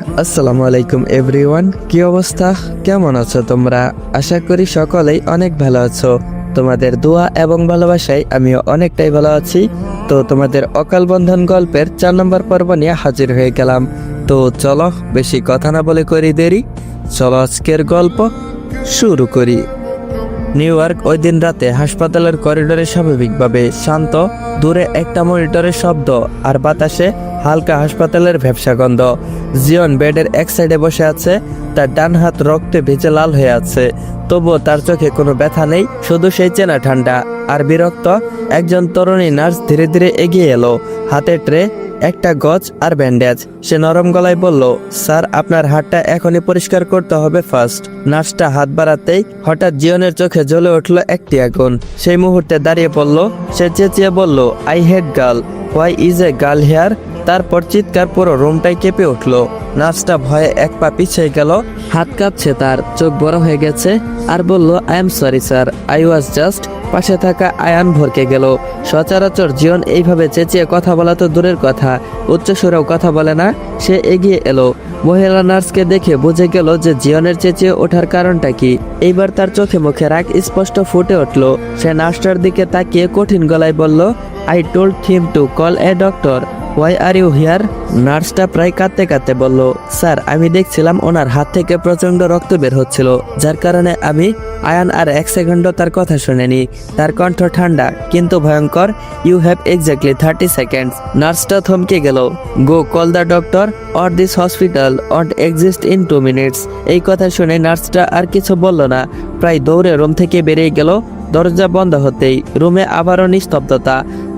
আসসালামু আলাইকুম এভরিওয়ান, কি অবস্থা, কেমন আছো তোমরা? আশা করি সকলেই অনেক ভালো আছো। তোমাদের দোয়া এবং ভালোবাসায় আমিও অনেকটাই ভালো আছি। তো তোমাদের অকাল বন্ধন গল্পের 4 নম্বর পর্ব নিয়ে হাজির হয়ে গেলাম। তো চলো বেশি কথা না বলে করি দেরি, চলো আজকের গল্প শুরু করি। নিউ ইয়র্ক ওই দিন রাতে হাসপাতালের করিডোরে স্বাভাবিকভাবে শান্ত। দূরে একটা মনিটরের শব্দ আর বাতাসে হালকা হাসপাতালের ভ্যাপসা গন্ধ। জিয়ন বেডের এক সাইডে বসে আছে, তার ডান হাত রক্তে ভিজে লাল হয়ে আছে। তবুও তার চোখে কোনো ব্যথা নেই, শুধু সেই চেনা ঠান্ডা আর বিরক্ত। একজন তরুণী নার্স ধীরে ধীরে এগিয়ে এলো, হাতে ট্রে, একটা গজ আর ব্যান্ডেজ। সে নরম গলায় বলল, স্যার আপনার হাতটা এখনই পরিষ্কার করতে হবে ফার্স্ট। নার্সটা হাত বাড়াতেই হঠাৎ জিয়নের চোখে জ্বলে উঠল একটি আগুন। সেই মুহূর্তে দাঁড়িয়ে পড়ল। সে চেঁচিয়ে বলল, I hate girl, why is a girl here. তারপর চিৎকার পুরো রুমটাই কেঁপে উঠল। নার্সটা ভয়ে এক পা পিছিয়ে গেল, হাত কাঁপছে তার, চোখ বড় হয়ে গেছে, আর বলল, I am sorry sir, I was just. পাশে থাকা আয়ান ভরকে গেল। সচরাচর জিয়ন এইভাবে চেঁচিয়ে কথা বলা তো দূরের কথা, উচ্চস্বরেও কথা বলে না। সে এগিয়ে এলো, মহিলা নার্সকে দেখে বুঝে গেল যে জিয়নের চেঁচিয়ে ওঠার কারণটা কি। এইবার তার চোখে মুখে রাগ স্পষ্ট ফুটে উঠল। সে নার্সটার দিকে তাকিয়ে কঠিন গলায় বলল, I told him to call a doctor, why are you here. নার্সটা প্রায় কাঁদতে কাঁদতে বলল, স্যার আমি দেখছিলাম ওনার হাত থেকে প্রচন্ড রক্ত বের হচ্ছিল, যার কারণে আমি। আয়ান আর এক সেকেন্ডও তার কথা শুনেনি। তার কণ্ঠ ঠান্ডা কিন্তু ভয়ঙ্কর। You have exactly 30 seconds. নার্সটা থমকে গেল। Go call the doctor or this hospital won't exist in 2 minutes. এই কথা শুনে নার্সটা আর কিছু বলল না, প্রায় দৌড়ে রুম থেকে বেরিয়ে গেল। দরজা বন্ধ হতেই রুমে আবারও নিস্তব্ধতা।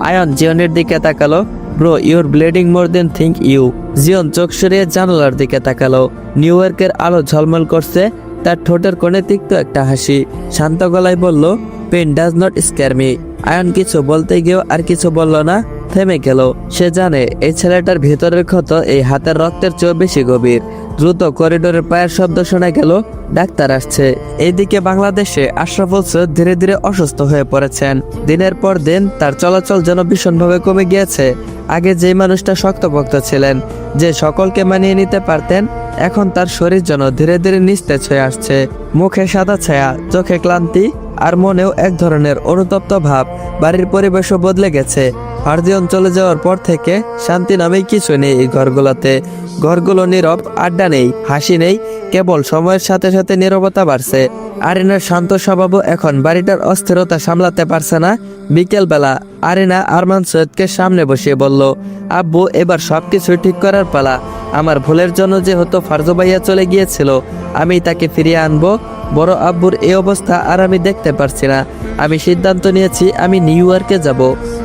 আয়ান জিয়নের দিকে তাকালো। Bro, you're bleeding more than think you. Zion চোখ সরিয়ে জানালার দিকে তাকালো। নিউ ইয়র্কের আলো ঝলমল করছে, তার ঠোঁটের কোণে তিক্ত একটা হাসি। শান্ত গলায় বলল, pen does not scare me. Ayan কিছু বলতে গিয়েও আর কিছু বলল না, থেমে গেল। সে জানে এই ছেলেটার ভিতরের ক্ষত এই হাতের রক্তের চেয়েও বেশি গভীর। দ্রুত করিডোরের পায়ের শব্দ শোনা গেল, ডাক্তার আসছে। এইদিকে বাংলাদেশে আশরাফুল সৈয়দ ধীরে ধীরে অসুস্থ হয়ে পড়েছেন। দিনের পর দিন তার চলাচল যেন ভীষণভাবে কমে গিয়েছে। আগে যে মানুষটা শক্তপোক্ত ছিলেন, যে সকলকে মানিয়ে নিতে পারতেন, এখন তার শরীর যেন ধীরে ধীরে নিস্তেজ হয়ে আসছে। মুখে সাদা ছায়া, চোখে ক্লান্তি, আর মনেও এক ধরনের অনুতপ্ত ভাব। বাড়ির পরিবেশও বদলে গেছে। ফারজিয়ন চলে যাওয়ার পর থেকে শান্তি নামেই কিছু নেই এই ঘরগুলোতে। ঘরগুলো নীরব, আড্ডা নেই, হাসি নেই, কেবল সময়ের সাথে সাথে নীরবতা বাড়ছে। আরিনার শান্ত স্বভাবও এখন বাড়িটার অস্থিরতা সামলাতে পারছে না। বিকেলবেলা আরিনা আরমান সৈয়দকে সামনে বসিয়ে বলল, আব্বু এবার সবকিছু ঠিক করার পালা। আমার ভুলের জন্য যে হতো ফারজু ভাইয়া চলে গিয়েছিল, আমি তাকে ফিরিয়ে আনবো। বড় আব্বুর এই অবস্থা আর আমি দেখতে পারছি না। আমি সিদ্ধান্ত নিয়েছি আমি নিউ ইয়র্কে যাব।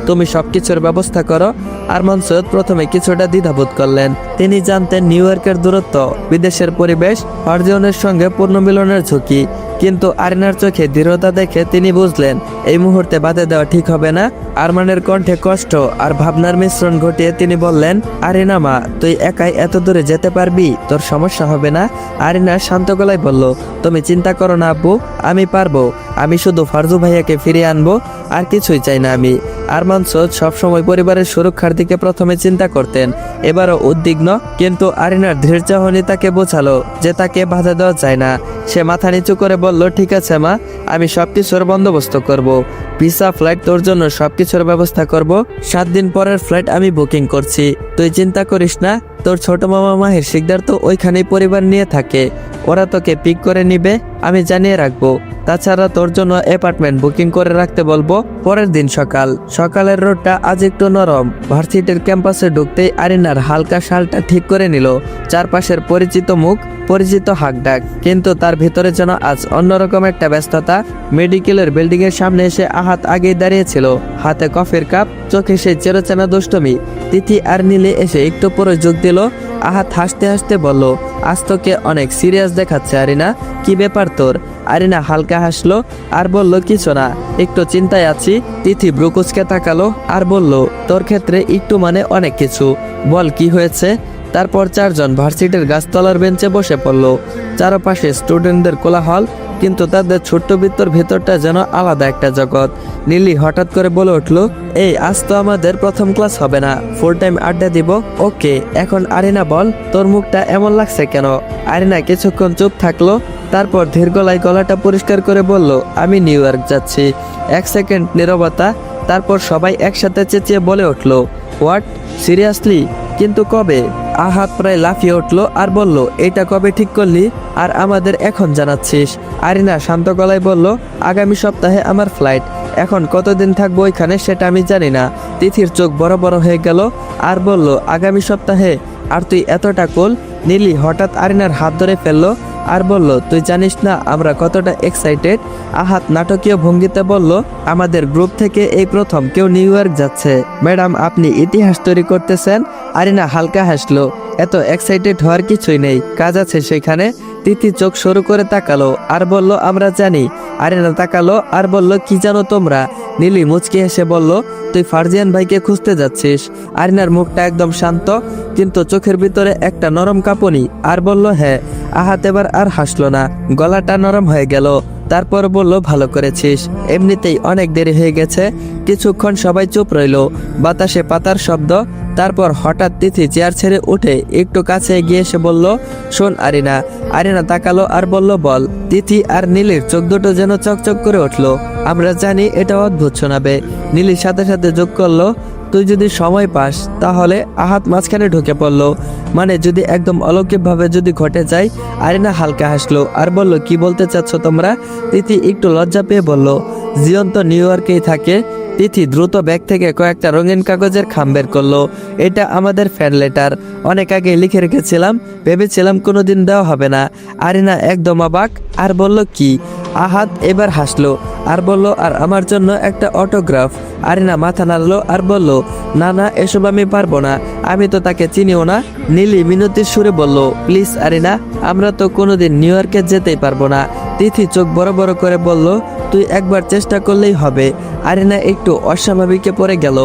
তুমি সবকিছুর ব্যবস্থা করো। আরমান সৈয়দ প্রথমে কিছুটা দ্বিধাবোধ করলেন। তিনি জানতেন নিউ ইয়র্কের দূরত্ব, বিদেশের পরিবেশ, ফারজিয়নের সঙ্গে পুনর্মিলনের ঝুঁকি। কিন্তু আরিনার চোখে দৃঢ়তা দেখে তিনি বুঝলেন এই মুহূর্তে বাধা দেওয়া ঠিক হবে না। আরমানের কণ্ঠে কষ্ট আর ভাবনার মিশ্রণ ঘটিয়ে তিনি বললেন, আরিনা মা, তুই একাই এত দূরে যেতে পারবি? তোর সমস্যা হবে না? আরিনা শান্ত গলায় বলল, তুমি চিন্তা করো না আব্বু, আমি পারবো। আমি শুধু ফারজু ভাইয়াকে ফিরিয়ে আনবো, আর কিছুই চাই না আমি। আরমান সৈয়দ সবসময় পরিবারের সুরক্ষার দিকে প্রথমে চিন্তা করতেন। এবারও উদ্বিগ্ন, কিন্তু আরিনার দৃঢ় চাহনি তাকে বোঝালো যে তাকে বাধা দেওয়া যায় না। সে মাথা নিচু করে বলল, ঠিক আছে মা, আমি সবকিছুর বন্দোবস্ত করব। ভিসা, ফ্লাইট, তোর জন্য সবকিছুর ব্যবস্থা করব। 7 দিন পরের ফ্লাইট আমি বুকিং করছি, তুই চিন্তা করিস না। তোর ছোট মামা মাহির শিকদার তো ওইখানেই পরিবার নিয়ে থাকে, ওরা তোকে পিক করে নিবে, আমি জানিয়ে রাখবো। তাছাড়া তোর জন্য অ্যাপার্টমেন্ট বুকিং করে রাখতে বলবো। পরের দিন সকালের রোডটা আজ একটু নরম। ভার্সিটির ক্যাম্পাসে ঢুকতেই আরিনার হালকা শালটা ঠিক করে নিল। চারপাশের পরিচিত মুখ, পরিচিত হাঁকডাক, কিন্তু তার ভিতরে যেন আজ অন্যরকম একটা ব্যস্ততা। মেডিকেলের বিল্ডিং এর সামনে এসে আহাত আগেই দাঁড়িয়েছিল, হাতে কফির কাপ, চোখে সেই চেরোচেনা দুষ্টমি। তিথি আর নীলে এসে একটু পরে যোগ দিল। আহাত হাসতে হাসতে বলল, আজ তোকে অনেক সিরিয়াস দেখাচ্ছে আরিনা, কি ব্যাপার তোর? আরিনা হালকা হাসলো আর বলল, কিছু না, একটু চিন্তায় আছি। তিথি ব্রুকুচকে তাকালো আর বলল, তোর ক্ষেত্রে একটু মানে অনেক কিছু, বল কি হয়েছে? তারপর 4 জন ভার্সিটির গাছতলার বেঞ্চে বসে পড়ল। চারপাশে স্টুডেন্টদের কোলাহল, কিন্তু তাদের ছোট্ট বৃত্তর ভেতরটা যেন আলাদা একটা জগৎ। নীলি হঠাৎ করে বলে উঠলো, এই আজ তো আমাদের প্রথম ক্লাস হবে না, ফুল টাইম আড্ডা দিব। ওকে, এখন আরিনা বল, তোর মুখটা এমন লাগছে কেন? আরিনা কিছুক্ষণ চুপ থাকলো, তারপর ধীর গলায় গলাটা পরিষ্কার করে বলল, আমি নিউ ইয়র্ক যাচ্ছি। 1 সেকেন্ড নীরবতা, তারপর সবাই একসাথে চেঁচিয়ে বলে উঠলো, হোয়াট, সিরিয়াসলি? কিন্তু কবে? আহাত প্রায় লাফিয়ে উঠলো আর বলল, এটা কবে ঠিক করলি আর আমাদের এখন জানাচ্ছিস? আরিনা শান্ত গলায় বলল, আগামী সপ্তাহে আমার ফ্লাইট। এখন কতদিন থাকবো ওইখানে সেটা আমি জানি না। তিথির চোখ বড় বড় হয়ে গেল আর বলল, আগামী সপ্তাহে? আর তুই এতটা কোল? নীলি হঠাৎ আরিনার হাত ধরে ফেললো আর বলল, তুই জানিস না আমরা কতটা এক্সাইটেড? আহাত নাটকীয় ভঙ্গিতে বলল, আমাদের গ্রুপ থেকে এই প্রথম কেউ নিউ ইয়র্ক যাচ্ছে। ম্যাডাম, আপনি ইতিহাস তৈরি করতেছেন। আরিনা হালকা হাসলো, এত এক্সাইটেড হওয়ার কিছুই নেই, কাজ আছে সেখানে। তিথি চোখ সরু করে তাকালো আর বলল, আমরা জানি। আরিনা তাকালো আর বলল, কি জানো তোমরা? নীলি মুচকি হেসে বলল, তুই ফারজিয়ান ভাইকে খুঁজতে যাচ্ছিস। আরিনার মুখটা একদম শান্ত, কিন্তু চোখের ভিতরে একটা নরম কাঁপুনি, আর বলল, হ্যাঁ। আহাত এবার আর হাসলো না, গলাটা নরম হয়ে গেল। তারপর বলল, ভালো করেছিস, এমনিতেই অনেক দেরি হয়ে গেছে। কিছুক্ষণ সবাই চুপ রইল, বাতাসে পাতার শব্দ। তারপর হঠাৎ তিথি চেয়ার ছেড়ে উঠে একটু কাছে এগিয়ে এসে বলল, শোন আরিনা। আরিনা তাকালো আর বলল, বল। তিথি আর নীলির চোখ দুটো যেন চকচক করে উঠলো। আমরা জানি এটা অদ্ভুত শোনাবে। নীলির সাথে সাথে যোগ করলো, তুই যদি সময় পাস তাহলে। আহাত মাঝখানে ঢুকে পড়লো, মানে যদি একদম অলৌকিকভাবে যদি ঘটে যায়। আরিনা হালকা হাসলো আর বলল, কি বলতে চাচ্ছ তোমরা? তিথি একটু লজ্জা পেয়ে বলল, জিয়ন তো নিউ ইয়র্কেই থাকে। তিথি দ্রুত ব্যাগ থেকে কয়েকটা রঙিন কাগজের খাম বের করলো। এটা আমাদের ফ্যান লেটার, অনেক আগে লিখে রেখেছিলাম, ভেবেছিলাম কোনোদিন দেওয়া হবে না। আরিনা একদম অবাক আর বলল, কি? আহাত এবার হাসলো আর বলল, আর আমার জন্য একটা অটোগ্রাফ। আরিনা মাথা নাড়লো আর বলল, না না, এসব আমি পারবো না, আমি তো তাকে চিনিও না। নীলি মিনতির সুরে বলল, প্লিজ আরিনা, আমরা তো কোনোদিন নিউ ইয়র্কে যেতেই পারবো না। তিথি চোখ বড় বড় করে বলল, তুই একবার চেষ্টা করলেই হবে। আরিনা একটু অস্বাভাবিকে পড়ে গেল,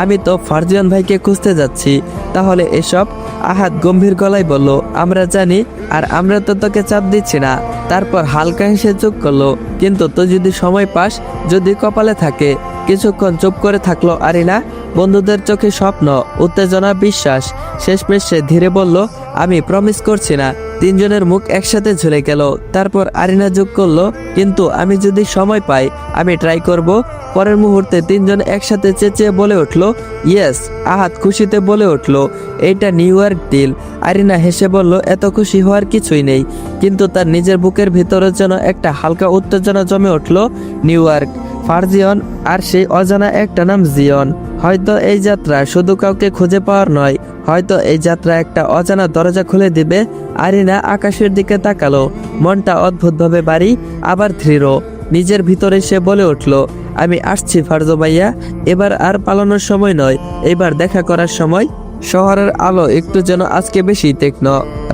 আমি তো ফারজিয়ান ভাইকে খুঁজতে যাচ্ছি, তাহলে এসব? আহাত গম্ভীর গলায় বলল, আমরা জানি, আর আমরা তো তোকে চাপ দিচ্ছি না। তারপর হালকা হেসে চুপ করলো, কিন্তু তুই যদি সময় পাস, যদি কপালে থাকে। কিছুক্ষণ চুপ করে থাকলো আরিনা, বন্ধুদের চোখে স্বপ্ন, উত্তেজনা, বিশ্বাস। শেষমেশ সে ধীরে বলল, আমি প্রমিস করছি না। তিনজনের মুখ একসাথে ঝুলে গেল। তারপর আরিনা যোগ করলো, কিন্তু আমি যদি সময় পাই, আমি ট্রাই করব। পরের মুহূর্তে তিনজন একসাথে চেঁচিয়ে বলে উঠলো, ইয়েস। আহাত খুশিতে বলে উঠলো, এইটা নিউ ইয়র্ক ডিল। আরিনা হেসে বলল, এত খুশি হওয়ার কিছুই নেই, কিন্তু তার নিজের বুকের ভিতরে যেন একটা হালকা উত্তেজনা জমে উঠলো। নিউ ইয়র্ক, ফারজিয়ন, আর সেই অজানা একটা নাম জিয়ন। হয়তো এই যাত্রা শুধু কাউকে খুঁজে পাওয়ার নয়, হয়তো এই যাত্রা একটা অজানা দরজা খুলে দিবে। আরিনা আকাশের দিকে তাকালো, মনটা অদ্ভুতভাবে বাড়ি, আবার দৃঢ়। নিজের ভিতরে সে বলে উঠল, আমি আসছি ফারজো ভাইয়া, এবার আর পালানোর সময় নয়, এবার দেখা করার সময়। শহরের আলো একটু যেন আজকে বেশি তীক্ষ্ণ,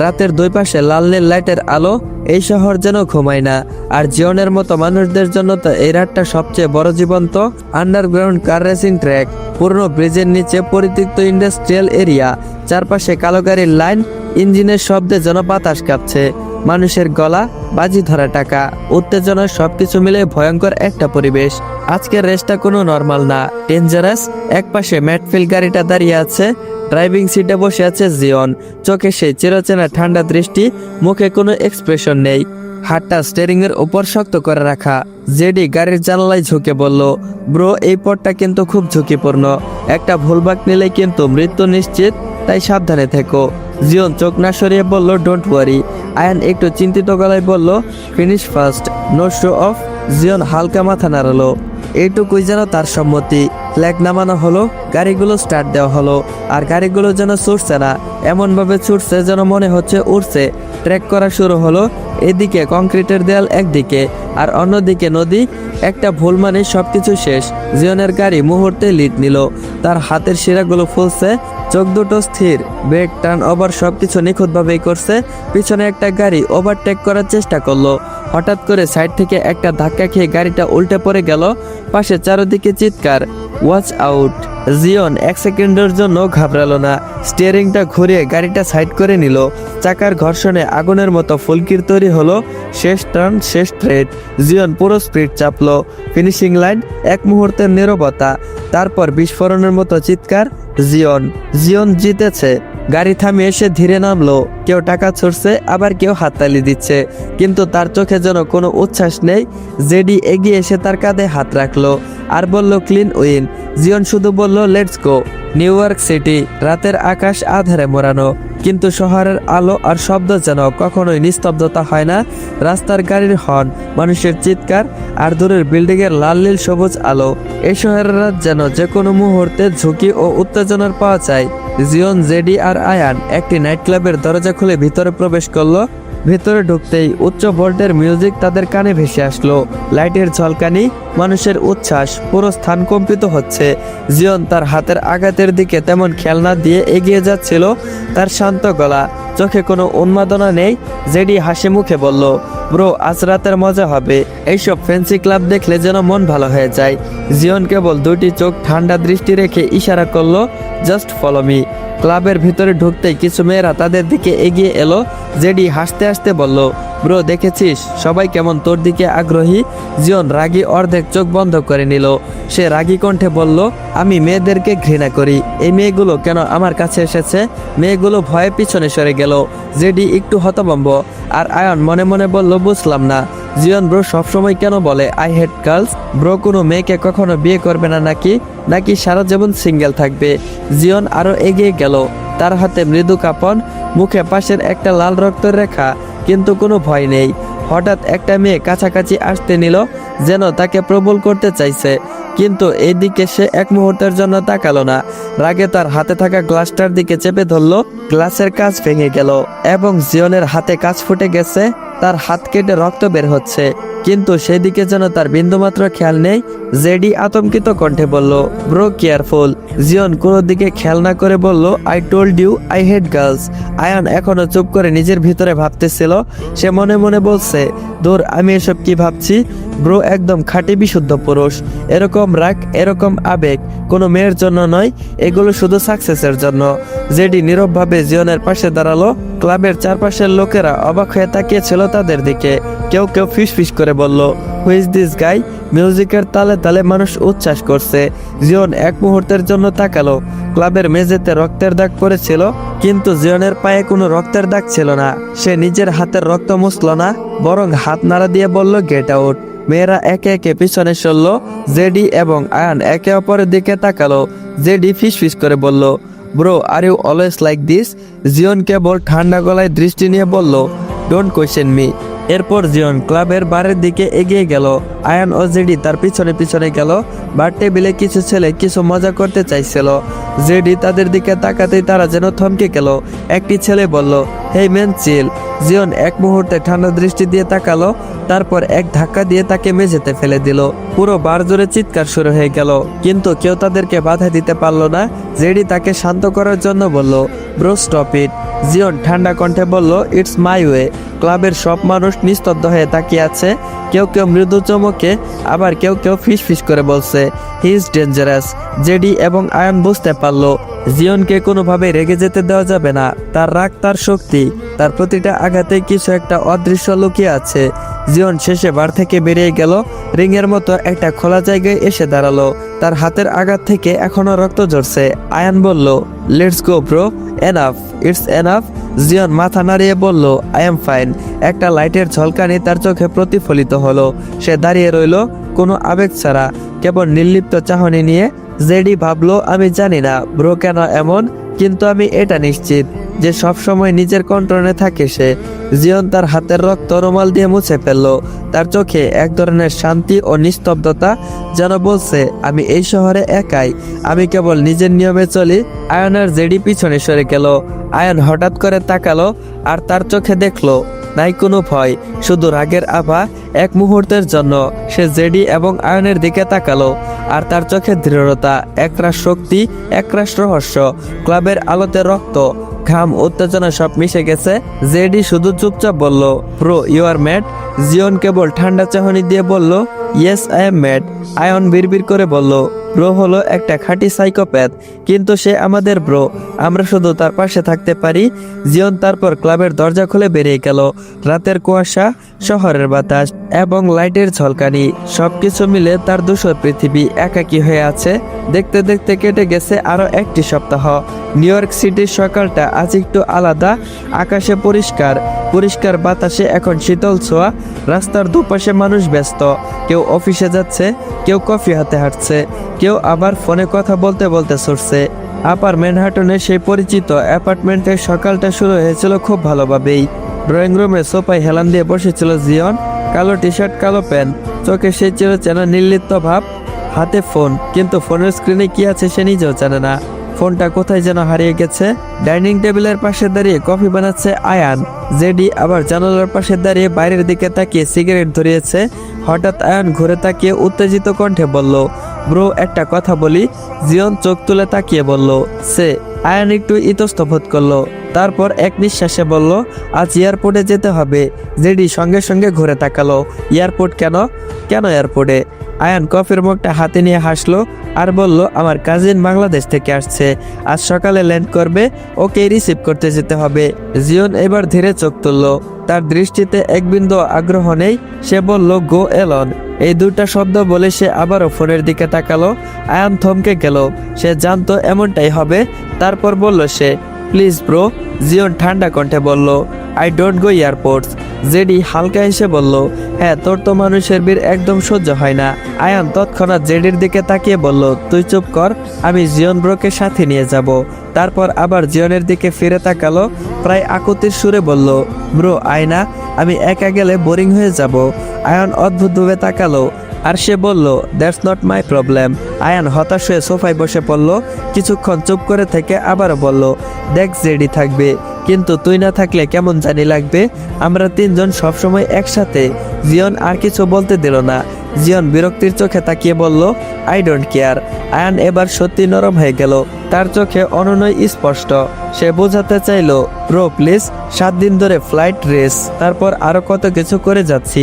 রাতের দুই পাশে লাল নীল লাইটের আলো। এই শহর যেন ঘুমায় না, আর জীবনের মতো মানুষদের জন্য তো এই রাতটা সবচেয়ে বড় জীবন্ত। আন্ডারগ্রাউন্ড কার রেসিং ট্র্যাক, পুরনো ব্রিজের নিচে পরিত্যক্ত ইন্ডাস্ট্রিয়াল এরিয়া, চারপাশে কালো গাড়ির লাইন, ইঞ্জিনের শব্দে যেন বাতাস কাঁপছে। মানুষের গলা, বাজি ধরা টাকা, উত্তেজনা, সবকিছু মিলে ভয়ঙ্কর একটা পরিবেশ। আজকের রেসটা কোনো নর্মাল না, ডেঞ্জারাস। একপাশে ম্যাটফিল গাড়িটা দাঁড়িয়ে আছে, ড্রাইভিং সিটে বসে আছে জিয়ন, চোখে সেই চিরচেনা ঠান্ডা দৃষ্টি, মুখে কোনো এক্সপ্রেশন নেই, হাতটা স্টিয়ারিং এর উপর শক্ত করে রাখা। জেডি গাড়ির জানালায় ঝুঁকে বলল, ব্রো, এই পথটা কিন্তু খুব ঝুঁকিপূর্ণ, একটা ভুলভাগ নিলে কিন্তু মৃত্যু নিশ্চিত, তাই সাবধানে থেকো। জিয়ন চোখ না সরিয়ে বলল, ডোন্ট ওয়ারি। আয়ান একটু চিন্তিত গলায় বলল, finish first, no show off. Zion হালকা মাথা নাড়ালো, এইটুকুই যেন তার সম্মতি। ফ্ল্যাগ নামানো হলো, গাড়িগুলো স্টার্ট দেওয়া হলো, আর গাড়িগুলো যেন ছুটছে না, এমনভাবে ছুটছে যেন মনে হচ্ছে উড়ছে। ট্রেক করা শুরু হলো, এদিকে কংক্রিটের দেয়াল একদিকে, আর অন্যদিকে নদী। একটা ভুল মানে সবকিছু শেষ। জিয়নের গাড়ি মুহূর্তে লিড নিল, তার হাতের শিরাগুলো ফুলছে, চোখ দুটো স্থির, ব্রেক, টার্ন ওভার সবকিছু নিখুঁতভাবেই করছে। পিছনে একটা গাড়ি ওভারটেক করার চেষ্টা করলো, হঠাৎ করে সাইড থেকে একটা ধাক্কা খেয়ে গাড়িটা উল্টে পড়ে গেল। পাশে চারদিকে চিৎকার, ওয়াচ আউট। জিওন 1 সেকেন্ডের জন্য ঘাবড়ালো না, স্টিয়ারিংটা ঘুরিয়ে গাড়িটা সাইড করে নিল। চাকার ঘর্ষণে আগুনের মতো ফুলকির তৈরি হলো। শেষ টার্ন, শেষ স্ট্রেট। জিওন পুরো স্পিড চাপলো। ফিনিশিং লাইন, এক মুহূর্তের নীরবতা, তারপর বিস্ফোরণের মতো চিৎকার, জিওন, জিওন জিতেছে। গাড়ি থামিয়ে সে ধীরে নামলো। কেউ টাকা ছুড়ছে, আবার কেউ হাততালি দিচ্ছে, কিন্তু তার চোখে যেন কোনো উচ্ছ্বাস নেই। জেডি এগিয়ে এসে তার কাঁধে হাত রাখলো আর বলল, ক্লিন উইন। জিওন শুধু বলল, let's go. New York city, রাতের আকাশ আধারে মোড়ানো, কিন্তু শহরের আলো আর শব্দ যেন কখনোই নিস্তব্ধতা হয় না। রাস্তার গাড়ির হর্ন, মানুষের চিৎকার, আর দূরের বিল্ডিংয়ের লাল নীল সবুজ আলো। এই শহরের রাত যেন যে কোনো মুহূর্তে ঝুঁকি ও উত্তেজনার পাওয়া যায়। জিওন, জেডি আর আয়ান একটি নাইট ক্লাবের দরজা খুলে ভিতরে প্রবেশ করলো। ভেতরে ঢুকতেই উচ্চ ভোল্টের মিউজিক তাদের কানে ভেসে আসলো। লাইটের ঝলকানি, মানুষের উচ্ছ্বাস, পুরো স্থান কম্পিত হচ্ছে। জিওন তার হাতের আঘাতের দিকে তেমন খেয়াল না দিয়ে এগিয়ে যাচ্ছিল। তার শান্ত গলা, চোখে কোনো উন্মাদনা নেই। জেডি হাসি মুখে বলল, ব্রো, আজ রাতের মজা হবে। এইসব ফ্যান্সি ক্লাব দেখলে যেন মন ভালো হয়ে যায়। জিওন কেবল দুটি চোখ ঠান্ডা দৃষ্টি রেখে ইশারা করলো, জাস্ট ফলো মি। ক্লাবের ভিতরে ঢুকতেই কিছু মেয়েরা তাদের দিকে এগিয়ে এলো। জেডি হাসতে হাসতে বলল, ব্রো, দেখেছিস সবাই কেমন তোর দিকে আগ্রহী। জিওন রাগী অর্ধেক চোখ বন্ধ করে নিল। সে রাগী কণ্ঠে বলল, আমি মেয়েদেরকে ঘৃণা করি। এই মেয়েগুলো কেন আমার কাছে এসেছে? মেয়েগুলো ভয়ে পিছনে সরে গেল। জেডি একটু হতভম্ব, আর আয়ন মনে মনে বলল, বুঝলাম না। জিওন, ব্রো সবসময় কেন বলে আই হেট গার্লস? ব্রো কোনো মেয়েকে কখনো বিয়ে করবে না নাকি সারা জীবন সিঙ্গেল থাকবে? জিওন আরো এগিয়ে গেল, তার হাতে মৃদু কাঁপন, মুখে পাশের একটা লাল রক্তের রেখা, কিন্তু কোনো ভয় নেই। হঠাৎ একটা মেয়ে কাছাকাছি আসতে নিল, যেন তাকে প্রবল করতে চাইছে, কিন্তু এইদিকে সে এক মুহূর্তের জন্য তাকালো না। রাগে তার হাতে থাকা গ্লাসটার দিকে চেপে ধরলো। গ্লাসের কাঁচ ভেঙে গেল এবং জিওনের হাতে কাঁচ ফুটে গেছে। তার হাত কেটে রক্ত বের হচ্ছে, কিন্তু সেদিকে যেন তার বিন্দুমাত্র খেয়াল নেই। জেডি আতঙ্কিত কণ্ঠে বলল, ব্রো কেয়ারফুল। জিওন কোনো দিকে খেয়াল না করে বলল, I told you I hate girls. Ayan এখনো চুপ করে নিজের ভিতরে ভাবতেছিল। সে মনে মনে বলছে, দূর, আমি এসব কি ভাবছি? ব্রো একদম খাঁটি বিশুদ্ধ পুরুষ। এরকম রাগ, এরকম আবেগ কোনো মেয়ের জন্য নয়, এগুলো শুধু সাকসেসের জন্য। জেডি নীরবভাবে জিওনের পাশে দাঁড়ালো। ক্লাবের চারপাশের লোকেরা অবাক হয়ে তাকিয়েছিল তাদের দিকে। কেউ কেউ ফিস করে বলল, হু ইজ দিস গাই? মিউজিকের তালে তালে মানুষ উচ্ছ্বাস করছে। জিওন এক মুহূর্তের জন্য তাকালো। ক্লাবের মেঝেতে রক্তের দাগ পড়েছিল, কিন্তু জিওনের পায়ে কোনো রক্তের দাগ ছিল না। সে নিজের হাতের রক্ত মুছল না, বরং হাত নাড়া দিয়ে বলল, গেট আউট। মেয়েরা একে একে পিছনে সরল। জেডি এবং আয়ান একে অপরের দিকে তাকালো। জেডি ফিস করে বলল, bro, are you always like this? Zion কেবল ঠান্ডা গলায় দৃষ্টি নিয়ে বলল, ডোন্ট কোয়েশ্চেন মি। এরপর জিওন ক্লাবের বারের দিকে এগিয়ে গেল। আয়ান ও জেডি তার পিছনে গেল। বার টেবিলে কিছু ছেলে কিছু মজা করতে চাইছিল। জেডি তাদের দিকে তাকাতেই তারা যেন থমকে গেল। একটি ছেলে বলল, হেই ম্যান, চিল। জিওন এক মুহূর্তে ঠান্ডা দৃষ্টি দিয়ে তাকালো, তারপর এক ধাক্কা দিয়ে তাকে মেঝেতে ফেলে দিল। পুরো বার জুড়ে চিৎকার শুরু হয়ে গেল, কিন্তু কেউ তাদেরকে বাধা দিতে পারল না। জেডি তাকে শান্ত করার জন্য বলল, ব্রো স্টপ ইট। জিওন ঠান্ডা কণ্ঠে বলল, ইটস মাই ওয়ে। ক্লাবের সব মানুষ নিস্তব্ধ হয়ে তাকিয়ে আছে। কেউ মৃদু চমকে, আবার কেউ ফিস করে বলছে, হি ইজ ডেঞ্জারাস। জেডি এবং আয়ন বুঝতে পারলো জিওনকে কোনোভাবে রেগে যেতে দেওয়া যাবে না। তার রাগ, তার শক্তি, তার প্রতিটা আঘাতে কিছু একটা অদৃশ্য লুকিয়ে আছে। জিওন শেষে বার থেকে বেরিয়ে গেল। রিংয়ের মতো একটা খোলা জায়গায় এসে দাঁড়ালো। তার হাতের আঘাত থেকে এখনো রক্ত ঝরছে। আয়ান বলল, let's go bro, enough, it's enough. Jeon মাথা নাড়িয়ে বলল, আই এম ফাইন। একটা লাইটের ঝলকানি তার চোখে প্রতিফলিত হলো। সে দাঁড়িয়ে রইল, কোনো আবেগ ছাড়া, কেবল নির্লিপ্ত চাহনি নিয়ে। জেডি ভাবলো, আমি জানি না ব্রো কেন এমন, কিন্তু আমি এটা নিশ্চিত যে সবসময় নিজের কন্ট্রোলে থাকে সে। জিওন তার হাতের রক্ত রুমাল দিয়ে মুছে ফেললো। তার চোখে এক ধরনের শান্তি ও নিস্তব্ধতা, যেন বলছে, আমি এই শহরে একাই, আমি কেবল নিজের নিয়মে চলি। আয়ন আর জেডি পিছনে সরে গেল। আয়ন হঠাৎ করে তাকালো, আর তার চোখে দেখলো নাই কোনো ভয়, শুধু রাগের আভা। এক মুহূর্তের জন্য সে জেডি এবং আয়নের দিকে তাকালো, আর তার চোখে দৃঢ়তা, একরাশ শক্তি, একরাশ রহস্য। ক্লাবের আলোতে রক্ত, ঘাম উত্তেজনা সব মিশে গেছে। জেডি শুধু চুপচাপ বলল, ব্রো ইউ আর ম্যাড। জিওন কেবল ঠান্ডা চাহনি দিয়ে বলল, ইয়েস আই এম ম্যাড। আয়ন বিড়বিড় করে বলল, ব্রো হলো একটা খাঁটি সাইকোপ্যাথ, কিন্তু সে আমাদের ব্রো, আমরা শুধু তার পাশে থাকতে পারি। জিওন তারপর ক্লাবের দরজা খুলে বেরিয়ে গেল। রাতের কুয়াশা, শহরের বাতাস এবং লাইটের ঝলকানি সবকিছু মিলে তার ধূসর পৃথিবী একাকী হয়ে আছে। দেখতে দেখতে কেটে গেছে আরো একটি সপ্তাহ। নিউ ইয়র্ক সিটির সকালটা আজ একটু আলাদা। আকাশে পরিষ্কার পরিষ্কার বাতাসে এখন শীতল ছোঁয়া। রাস্তার দুপাশে মানুষ ব্যস্ত, কেউ অফিসে যাচ্ছে, কেউ কফি হাতে হাঁটছে, কেউ আবার ফোনে কথা বলতে বলতে ছুটছে। আপার ম্যানহাটনের সেই পরিচিত অ্যাপার্টমেন্টের সকালটা শুরু হয়েছিল খুব ভালোভাবেই। ড্রয়িং রুমে সোফায় হেলান দিয়ে বসেছিল জিয়ন। কালো টি শার্ট, কালো প্যান্ট, চোখে সেই চিরচেনা নির্লিপ্ত ভাব, হাতে ফোন, কিন্তু ফোনের স্ক্রিনে কি আছে সে নিজেও জানে না। ফোনটা কোথায় যেন হারিয়ে গেছে। ডাইনিং টেবিলের পাশে দাঁড়িয়ে কফি বানাচ্ছে আয়ান। জেডি আবার জানালার পাশে দাঁড়িয়ে বাইরের দিকে তাকিয়ে সিগারেট ধরিয়েছে। হঠাৎ আয়ান ঘুরে তাকিয়ে উত্তেজিত কণ্ঠে বলল, ব্রো একটা কথা বলি। জিয়ন চোখ তুলে তাকিয়ে বলল, সে। আয়ান একটু ইতস্তত করলো, তারপর এক নিঃশ্বাসে বলল, আজ এয়ারপোর্টে যেতে হবে। জেডি সঙ্গে সঙ্গে ঘুরে তাকালো। এয়ারপোর্ট কেন? কেন এয়ারপোর্টে? আয়ান কফির মুখটা হাতে নিয়ে হাসলো আর বলল, আমার কাজিন বাংলাদেশ থেকে আসছে, আজ সকালে ল্যান্ড করবে, ওকে রিসিভ করতে যেতে হবে। জিয়ন এবার ধীরে চোখ তুলল, তার দৃষ্টিতে এক বিন্দু আগ্রহ নেই। সে বলল, গো এলন। এই দুটা শব্দ বলে সে আবারও ফোনের দিকে তাকালো। আয়ান থমকে গেল, সে জানতো এমনটাই হবে। তারপর বলল সে, প্লিজ ব্রো। জিয়ন ঠান্ডা কণ্ঠে বলল, I don't go airports. JD হালকা হেসে বলল, হ্যাঁ তোর তো মানুষের ভিড় একদম সহ্য হয় না। আয়ান তৎক্ষণাৎ জেডির দিকে তাকিয়ে বলল, তুই চুপ কর, আমি জিয়ন ব্রোকে সাথে নিয়ে যাব। তারপর আবার জিয়নের দিকে ফিরে তাকালো, প্রায় আকুতির সুরে বলল, ব্রো আয়না, আমি একা গেলে বোরিং হয়ে যাব। আয়ান অদ্ভুতভাবে তাকালো আর সে বলল, that's not my problem. Ayan হতাশ হয়ে সোফায় বসে পড়ল। কিছুক্ষণ চুপ করে থেকে আবারও বলল, দেখ জেডি থাকবে, কিন্তু তুই না থাকলে কেমন জানি লাগবে। আমরা তিনজন সবসময় একসাথে। জিয়ন আর কিছু বলতে দিল না। জিয়ন বিরক্তির চোখে তাকিয়ে বলল, আই ডোন্ট কেয়ার। আয়ান এবার সত্যি নরম হয়ে গেল, তার চোখে অনুনয় স্পষ্ট। সে বোঝাতে চাইল, ব্রো প্লিজ, 7 দিন ধরে ফ্লাইট রেস, তারপর আরো কত কিছু করে যাচ্ছি,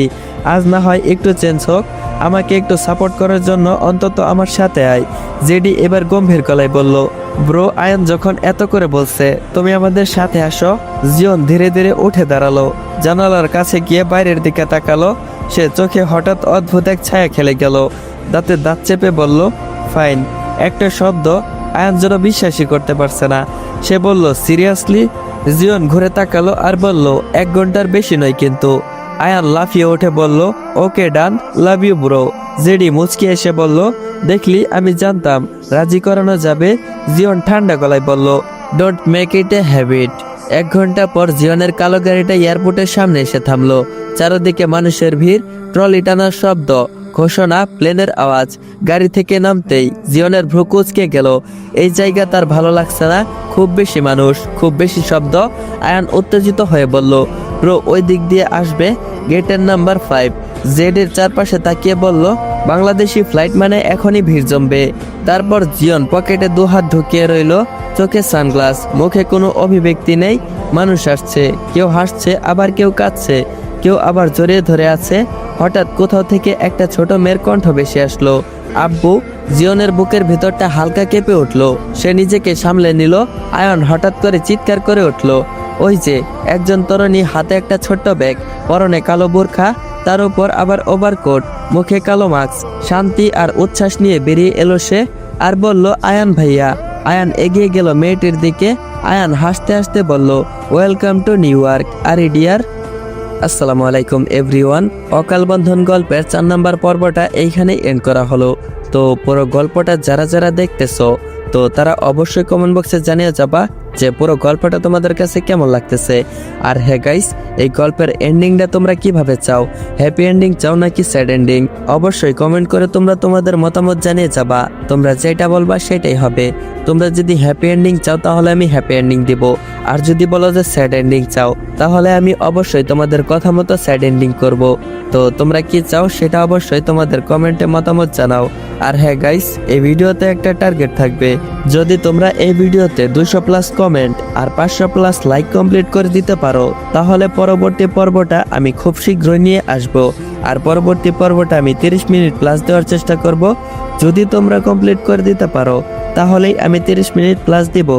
আজ না হয় একটু চেঞ্জ হোক। আমাকে একটু সাপোর্ট করার জন্য অন্তত আমার সাথে আয়। জেডি এবার গম্ভীর গলায় বলল, ব্রো আয়ান যখন এত করে বলছে, তুমি আমাদের সাথে আসো। জিয়ন ধীরে ধীরে উঠে দাঁড়ালো, জানালার কাছে গিয়ে বাইরের দিকে তাকালো। সে চোখে হঠাৎ অদ্ভুত এক ছায়া খেলে গেল। দাঁতে দাঁত চেপে বলল, ফাইন। একটা শব্দ আয়ান যেন বিশ্বাসই করতে পারছে না। সে বলল, সিরিয়াসলি? জিয়ন ঘুরে তাকালো আর বলল, 1 ঘন্টার বেশি নয় কিন্তু। আয়ান লাফিয়ে উঠে বলল, ওকে ডান, লাভ ইউ ব্রো। জেডি মুচকি এসে বলল, দেখলি আমি জানতাম রাজি করানো যাবে। জিয়ন ঠান্ডা গলায় বলল, don't make it a habit. 1 ঘন্টা পর জিয়নের কালো গাড়িটা এয়ারপোর্টের সামনে এসে থামলো। চারদিকে মানুষের ভিড়, ট্রলি টানার শব্দ, ঘোষণা, প্লেনের আওয়াজ। গাড়ি থেকে নামতেই জিয়নের ভ্রু কুঁচকে গেল। এই জায়গা তার ভালো লাগছে না, খুব বেশি মানুষ, খুব বেশি শব্দ। আয়ান উত্তেজিত হয়ে বলল, ব্রো ওই দিক দিয়ে আসবে, গেটের নাম্বার 5। জেডের চারপাশে তাকিয়ে বলল, বাংলাদেশি ফ্লাইট মানে এখনই ভিড় জমবে। তারপর জিয়ন পকেটে 2 হাত ঢুকিয়ে রইল, চোখে সানগ্লাস, মুখে কোনো অভিব্যক্তি নেই। মানুষ আসছে, কেউ হাসছে, আবার কেউ কাঁদছে, কেউ আবার জড়িয়ে ধরে আছে। হঠাৎ কোথাও থেকে একটা ছোট মেয়ের কণ্ঠ ভেসে আসলো, আব্বু। জিয়নের বুকের ভেতরটা হালকা কেঁপে উঠলো। সে নিজেকে সামলে নিল। আয়ন হঠাৎ করে চিৎকার করে উঠল, ওই যে একজন তরুণী, হাতে একটা ছোট্ট ব্যাগ, পরনে কালো বোরখা, তার উপর আবার ওভারকোট, মুখে কালো মাস্ক। শান্তি আর উচ্ছ্বাস নিয়ে বেরিয়ে এলো সে আর বলল, আয়ান ভাইয়া। আয়ান এগিয়ে গেল মেয়েটির দিকে। আয়ান হাসতে হাসতে বলল, ওয়েলকাম টু নিউ ইয়র্ক আরে ডিয়ার। আসসালামু আলাইকুম এভরিওয়ান। অকাল বন্ধন গল্পের 4 নম্বর পর্বটা এইখানেই এন্ড করা হলো। তো পুরো গল্পটা যারা যারা দেখতেছো, তো তারা অবশ্যই কমেন্ট বক্সে জানিয়ে যাবা যে পুরো গল্পটা তোমাদের কাছে কেমন লাগতেছে। আর হ্যাঁ গাইস, এই গল্পের এন্ডিংটা তোমরা কিভাবে চাও? হ্যাপি এন্ডিং চাও নাকি স্যাড এন্ডিং? অবশ্যই কমেন্ট করে তোমরা তোমাদের মতামত জানিয়ে যাবা। তোমরা যেটা বলবা সেটাই হবে। তোমরা যদি হ্যাপি এন্ডিং চাও তাহলে আমি হ্যাপি এন্ডিং দিব, আর যদি বলো যে স্যাড এন্ডিং চাও তাহলে আমি অবশ্যই তোমাদের কথা মতো স্যাড এন্ডিং করব। তো তোমরা কি চাও সেটা অবশ্যই তোমাদের কমেন্টে মতামত জানাও। আর হ্যাঁ গাইস, এই ভিডিওতে একটা টার্গেট থাকবে, যদি তোমরা এই ভিডিওতে 200+ কমেন্ট আর 500+ লাইক কমপ্লিট করে দিতে পারো, তাহলে পরবর্তী পর্বটা আমি খুব শীঘ্রই নিয়ে আসব। আর পরবর্তী পর্বটা আমি 30 মিনিট প্লাস দেওয়ার চেষ্টা করব। যদি তোমরা কমপ্লিট করে দিতে পারো তাহলেই আমি 30 মিনিট প্লাস দিব।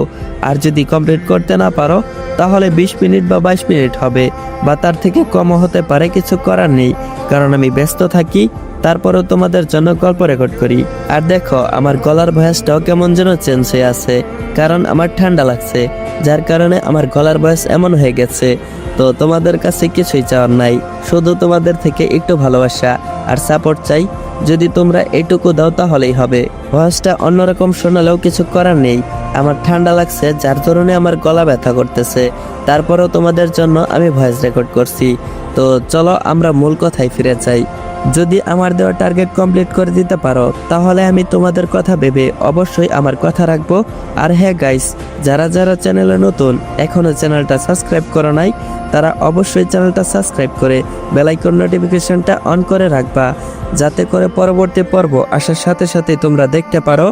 আর যদি কমপ্লিট করতে না পারো তাহলে 20 মিনিট বা 22 মিনিট হবে, বা তার থেকে কমও হতে পারে, কিছু করার নেই, কারণ আমি ব্যস্ত থাকি। তারপরেও তোমাদের জন্য গল্প রেকর্ড করি। আর দেখো আমার গলার ভয়েসটাও কেমন যেন চেঞ্জ হয়ে আছে, কারণ আমার ঠান্ডা লাগছে, যার কারণে আমার গলার ভয়েস এমন হয়ে গেছে। তো তোমাদের কাছে কিছুই চাওয়ার নাই, শুধু তোমাদের থেকে একটু ভালোবাসা আর সাপোর্ট চাই। যদি তোমরা এটুকু দাও তাহলেই হবে। ভয়েসটা অন্যরকম শোনালেও কিছু করার নেই, আমার ঠান্ডা লাগছে যার কারণে আমার গলা ব্যথা করতেছে। তারপরেও তোমাদের জন্য আমি ভয়েস রেকর্ড করছি। তো চলো আমরা মূল কথায় ফিরে যাই। যদি আমার দেওয়া টার্গেট কমপ্লিট করে দিতে পারো তাহলে আমি তোমাদের কথা ভেবে অবশ্যই আমার কথা রাখবো। আর হ্যাঁ গাইস, যারা যারা চ্যানেলে নতুন এখনো চ্যানেলটা সাবস্ক্রাইব করো নাই, তারা অবশ্যই চ্যানেলটা সাবস্ক্রাইব করে বেল আইকন নোটিফিকেশনটা অন করে রাখবা, যাতে করে পরবর্তী পর্ব আসার সাথে সাথে তোমরা দেখতে পারো।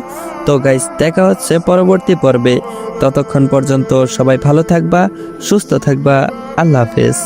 তো গাইস, দেখা হচ্ছে পরবর্তী পর্বে। ততক্ষণ পর্যন্ত সবাই ভালো থাকবা, সুস্থ থাকবা। আল্লাহ হাফেজ।